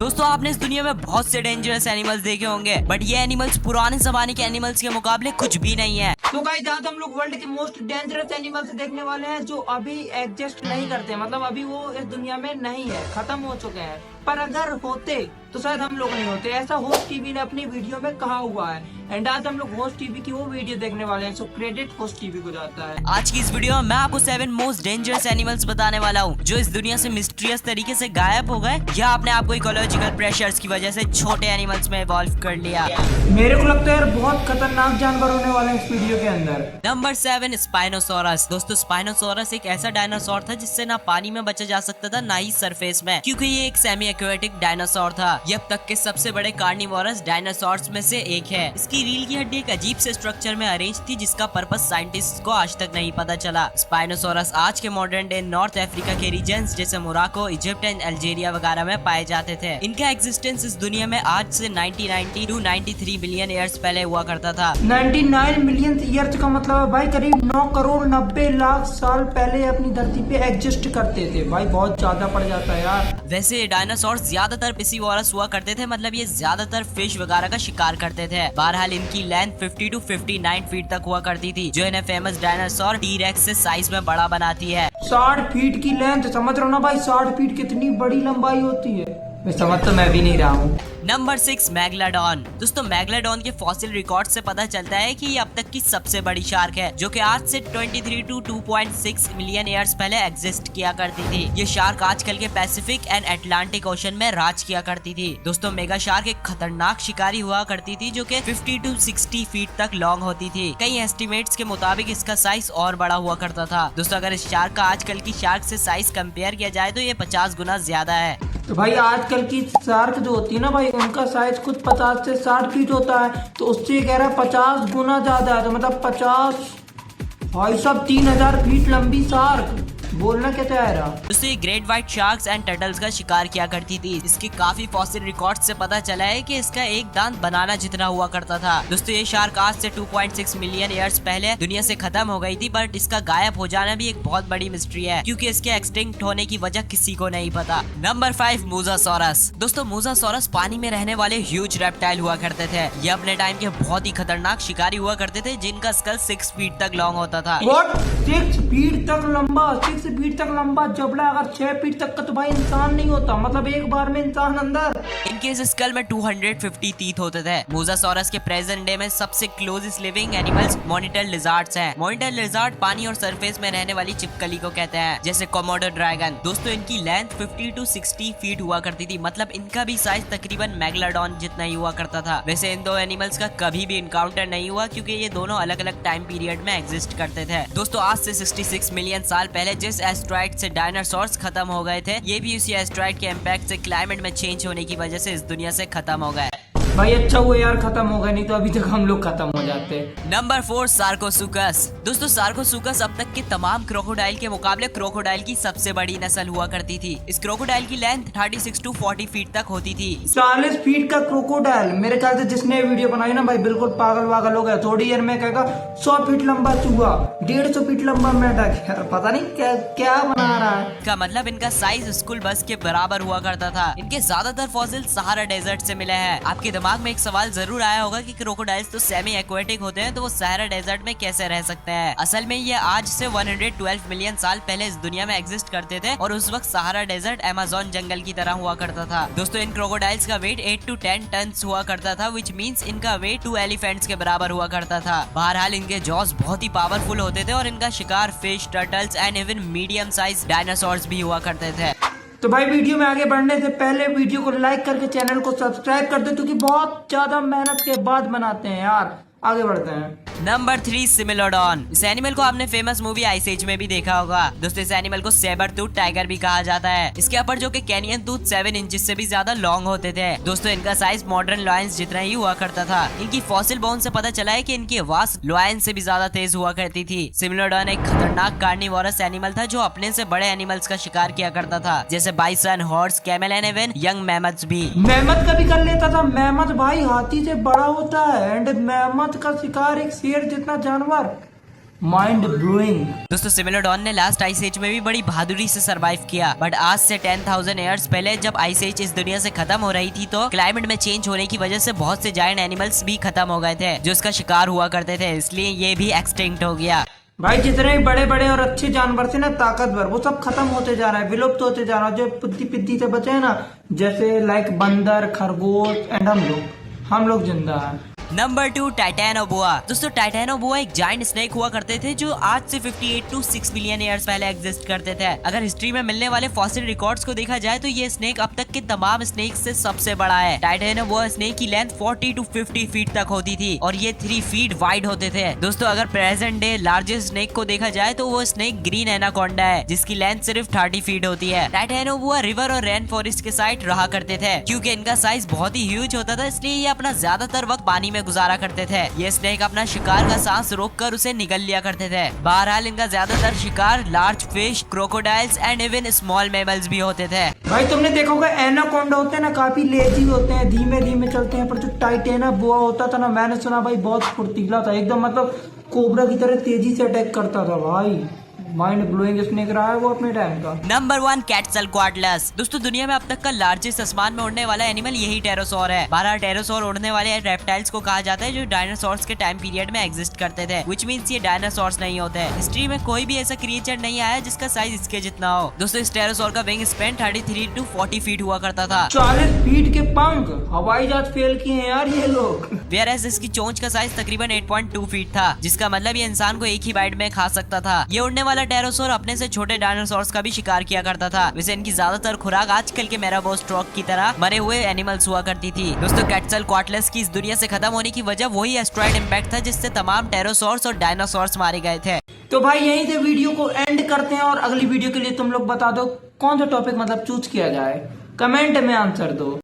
दोस्तों आपने इस दुनिया में बहुत से डेंजरस एनिमल्स देखे होंगे, बट ये एनिमल्स पुराने जमाने के एनिमल्स के मुकाबले कुछ भी नहीं है। तो गाइस आज हम लोग वर्ल्ड के मोस्ट डेंजरस एनिमल्स देखने वाले हैं जो अभी एग्जिस्ट नहीं करते, मतलब अभी वो इस दुनिया में नहीं है, खत्म हो चुके हैं। पर अगर होते तो शायद हम लोग नहीं होते, ऐसा होस्ट टीवी ने अपनी वीडियो में कहा हुआ है। एंड आज हम लोग होस्ट टीवी की वो वीडियो देखने वाले हैं, सो क्रेडिट होस्ट टीवी को जाता है। आज की इस वीडियो में मैं आपको 7 मोस्ट डेंजरस एनिमल्स बताने वाला हूँ जो इस दुनिया से मिस्टीरियस तरीके से गायब हो गए या अपने आप को इकोलॉजिकल प्रेशर्स की वजह से छोटे एनिमल्स में इवॉल्व कर लिया। मेरे को लगता है यार बहुत खतरनाक जानवर होने वाले हैं इस वीडियो के अंदर। Number 7 spinosaurus. दोस्तों स्पाइनोसोरस एक ऐसा डायनासोर था जिससे ना पानी में बचा जा सकता था ना ही सरफेस में, क्योंकि ये एक सेमी एक्वेटिक डायनासोर था। ये अब तक के सबसे बड़े कार्निवोरस डायनासोर्स में से एक है। इसकी रील की हड्डी एक अजीब से स्ट्रक्चर में अरेंज थी जिसका पर्पस साइंटिस्ट को आज तक नहीं पता चला। स्पाइनोसोरस आज के मॉडर्न डे नॉर्थ अफ्रीका के रीजन्स जैसे मोराको, इजिप्ट एंड अल्जीरिया वगैरह में पाए जाते थे। इनका एग्जिस्टेंस इस दुनिया में आज से 1990 to 93 बिलियन ईयर्स पहले हुआ करता था। 99 मिलियन ईयर्स का मतलब है भाई करीब 9 करोड़ 90 लाख साल पहले अपनी धरती पे एग्जिस्ट करते थे। भाई बहुत ज्यादा पड़ जाता है यार। वैसे डायनासोर ज्यादातर पिसीवोरस हुआ करते थे, मतलब ये ज्यादातर फिश वगैरह का शिकार करते थे। बहरहाल इनकी लेंथ 50 to 59 फीट तक हुआ करती थी, जो इन्हें फेमस डायनासोर टी-रेक्स से साइज में बड़ा बनाती है। 60 फीट की लेंथ, समझ रहे हो ना भाई, 60 फीट कितनी बड़ी लंबाई होती है, समझ तो मैं भी नहीं रहा हूँ। Number 6 megalodon. दोस्तों मैगलाडॉन के फॉसिल रिकॉर्ड से पता चलता है कि ये अब तक की सबसे बड़ी शार्क है, जो कि आज से 23 to 2.6 मिलियन ईयर्स पहले एग्जिस्ट किया करती थी। ये शार्क आजकल के पैसिफिक एंड अटलांटिक ओशन में राज किया करती थी। दोस्तों मेगा शार्क एक खतरनाक शिकारी हुआ करती थी जो कि 50 to 60 फीट तक लॉन्ग होती थी। कई एस्टिमेट्स के मुताबिक इसका साइज और बड़ा हुआ करता था। दोस्तों अगर इस शार्क का आजकल की शार्क से साइज कंपेयर किया जाए तो ये 50 गुना ज्यादा है। तो भाई आजकल की शार्क जो होती है ना भाई, उनका साइज कुछ 50 से 60 फीट होता है, तो उससे कह रहा है 50 गुना ज्यादा है। तो मतलब 50 भाई साहब 3000 फीट लंबी शार्क, बोलना क्या चाह रहा। दोस्तों great white sharks and turtles का शिकार किया करती थी। इसके काफी फॉसिल रिकॉर्ड से पता चला है कि इसका एक दांत बनाना जितना हुआ करता था। दोस्तों ये शार्क आज से 2.6 मिलियन ईयर्स पहले दुनिया से खत्म हो गई थी, बट इसका गायब हो जाना भी एक बहुत बड़ी मिस्ट्री है, क्योंकि इसके एक्सटिंक्ट होने की वजह किसी को नहीं पता। Number 5 mosasaurus. दोस्तों मोसासोरस पानी में रहने वाले ह्यूज रेप्टाइल हुआ करते थे। ये अपने टाइम के बहुत ही खतरनाक शिकारी हुआ करते थे, जिनका स्कल 6 फीट तक लॉन्ग होता था। 6 फीट तक लंबा, 6 फीट तक लंबा जबड़ा, अगर 6 फीट तक का तो भाई इंसान नहीं होता, मतलब एक बार में इंसान अंदर। इनके इस स्कल में 250 टीथ होते थे। मोसासोरस के प्रेजेंट डे में सबसे closest living animals monitor lizards हैं। मॉनिटर लिजार्ड पानी और सरफेस में रहने वाली चिपकली को कहते हैं, जैसे कोमोडो ड्रैगन। दोस्तों इनकी लेंथ 50 to 60 फीट हुआ करती थी, मतलब इनका भी साइज तकरीबन मैगलाडॉन जितना ही हुआ करता था। वैसे इन दो एनिमल्स का कभी भी इनकाउंटर नहीं हुआ, क्योंकि ये दोनों अलग अलग टाइम पीरियड में एग्जिस्ट करते थे। दोस्तों आज से 66 मिलियन साल पहले जिस एस्ट्रॉइड से डायनासोर्स खत्म हो गए थे, ये भी उसी एस्ट्रॉइड के इम्पैक्ट से क्लाइमेट में चेंज होने की वजह से इस दुनिया से खत्म हो गए। भाई अच्छा हुआ यार खत्म हो गए, नहीं तो अभी तक हम लोग खत्म हो जाते। नंबर 4 सार्कोसुकस। दोस्तों सार्कोसुकस अब तक के तमाम क्रोकोडाइल के मुकाबले क्रोकोडाइल की सबसे बड़ी नस्ल हुआ करती थी। इस क्रोकोडाइल की लेंथ 36 to 40 फीट तक होती थी। 40 फीट का क्रोकोडाइल, मेरे ख्याल से जिसने वीडियो बनाई ना भाई बिल्कुल पागल वागल हो गया। थोड़ी देर में कहेगा 100 फीट लंबा चूहा, 150 फीट लंबा मेंढक, पता नहीं क्या क्या बना रहा है। का मतलब इनका साइज स्कूल बस के बराबर हुआ करता था। इनके ज्यादातर फॉसिल सहारा डेजर्ट से मिले हैं। आपके दिमाग में एक सवाल जरूर आया होगा कि क्रोकोडाइल्स तो सेमी एक्वेटिक होते हैं, तो वो सहारा डेजर्ट में कैसे रह सकते हैं। असल में ये आज से 112 मिलियन साल पहले इस दुनिया में एग्जिस्ट करते थे, और उस वक्त सहारा डेजर्ट अमेज़न जंगल की तरह हुआ करता था। दोस्तों इन क्रोकोडाइल्स का वेट 8 to 10 टन हुआ करता था, विच मीन्स इनका वेट 2 एलिफेंट्स के बराबर हुआ करता था। बहरहाल इनके जॉस बहुत ही पावरफुल होते थे, और इनका शिकार fish, turtles and even medium size dinosaurs भी हुआ करते थे। तो भाई वीडियो में आगे बढ़ने से पहले वीडियो को लाइक करके चैनल को सब्सक्राइब कर दो, क्योंकि बहुत ज्यादा मेहनत के बाद बनाते हैं यार। आगे बढ़ते हैं। नंबर 3 सिमिलोडॉन। इस एनिमल को आपने फेमस मूवी आइस एज में भी देखा होगा। दोस्तों इस एनिमल को सेबर टूथ टाइगर भी कहा जाता है। इसके अपर जो कि कैनियन टूथ 7 इंच से भी ज्यादा लॉन्ग होते थे। दोस्तों इनका साइज मॉडर्न लॉयंस जितना ही हुआ करता था। इनकी फॉसिल बोन से पता चला है कि इनकी आवाज लॉयन से भी ज्यादा तेज हुआ करती थी। सिमिलोडॉन एक खतरनाक कार्निवोरस एनिमल था जो अपने से बड़े एनिमल्स का शिकार किया करता था, जैसे bison, horse, camel and even young mammoths भी। मेहमत का भी कर लेता था। मेहमत भाई हाथी से बड़ा होता है, एंड मेहमत का शिकार एक शेर जितना जानवर माइंड ब्लोइंग। दोस्तों सिमिलोडॉन ने लास्ट आइस एज में भी बड़ी बहादुरी से सरवाइव किया, बट आज से 10,000 ईयर्स पहले जब आइस एज इस दुनिया से खत्म हो रही थी तो क्लाइमेट में चेंज होने की वजह से बहुत से जायंट एनिमल्स भी खत्म हो गए थे जो उसका शिकार हुआ करते थे, इसलिए ये भी एक्सटिंक्ट हो गया। भाई जितने भी बड़े बड़े और अच्छे जानवर थे ना, ताकतवर, वो सब खत्म होते जा रहा है, विलुप्त होते जा रहा है। जो पिद्दी पिद्दी से बचे हैं ना, जैसे लाइक बंदर, खरगोश एंड हम लोग जिंदा हैं। Number 2, Titanoboa. दोस्तों टाइटेनोबोआ एक जायंट स्नेक हुआ करते थे जो आज से 58 to 6 बिलियन ईयर्स पहले एग्जिस्ट करते थे। अगर हिस्ट्री में मिलने वाले फॉसिल रिकॉर्ड्स को देखा जाए तो ये स्नेक अब तक के तमाम स्नेक से सबसे बड़ा है। टाइटेनोबोआ स्नेक की लेंथ 40 to 50 फीट तक होती थी और ये 3 फीट वाइड होते थे। दोस्तों अगर प्रेजेंट डे लार्जेस्ट स्नेक को देखा जाए तो वो स्नेक ग्रीन एनाकोंडा है जिसकी लेंथ सिर्फ 30 फीट होती है। टाइटेनोबोआ रिवर और रेन फॉरेस्ट के साइड रहा करते थे। क्योंकि इनका साइज बहुत ही ह्यूज होता था, इसलिए ये अपना ज्यादातर वक्त पानी में गुजारा करते थे। ये स्नेक अपना शिकार का सांस रोककर उसे निगल लिया करते थे। बहरहाल इनका ज्यादातर शिकार large fish, crocodiles and even small mammals भी होते थे। भाई तुमने देखा होगा एनाकोंडा होते हैं ना, काफी लेजी होते हैं, धीमे धीमे चलते हैं, पर जो टाइटेनोबोआ होता था ना, मैंने सुना भाई बहुत फुर्तीला था एकदम, मतलब कोबरा की तरह तेजी से अटैक करता था। भाई माइंड ब्लोइंग स्नेक रहा है वो अपने टाइम का। नंबर 1, क्वेटज़ालकोअट्लस। दोस्तों दुनिया में अब तक का लार्जेस्ट आसमान में उड़ने वाला एनिमल यही टेरोसॉर है। 12 टेरोसॉर उड़ने वाले रेप्टाइल्स को कहा जाता है जो डायनासोर्स के टाइम पीरियड में एग्जिस्ट करते थे, व्हिच मींस ये डायनासोर्स नहीं होते। हिस्ट्री में कोई भी ऐसा क्रिएचर नहीं आया जिसका साइज इसके जितना हो। दोस्तों इस टेरोसॉर का विंग स्पैन 33 to 40 फीट हुआ करता था। 40 फीट के पंख, हवाई जहाज फेल किए हैं यार ये लोग। वेयरएज इसकी चोंच का साइज तकरीबन 8.2 फीट था, जिसका मतलब ये इंसान को एक ही बाइट में खा सकता था। ये उड़ने वाला टेरोसॉर अपने से छोटे डायनासोर्स का भी शिकार किया करता था। वैसे इनकी ज्यादातर खुराक आजकल के मेराबोस्ट्रॉक की तरह मरे हुए एनिमल्स हुआ करती थी। दोस्तों क्वेटज़ालकोअट्लस की इस दुनिया से खत्म होने की वजह वही एस्टेरॉयड इम्पैक्ट था जिससे तमाम टेरोसॉर्स और डायनासोर्स मारे गए थे। तो भाई यहीं से वीडियो को एंड करते हैं और अगली वीडियो के लिए तुम लोग बता दो कौन सा टॉपिक मतलब चूज किया जाए, कमेंट में आंसर दो।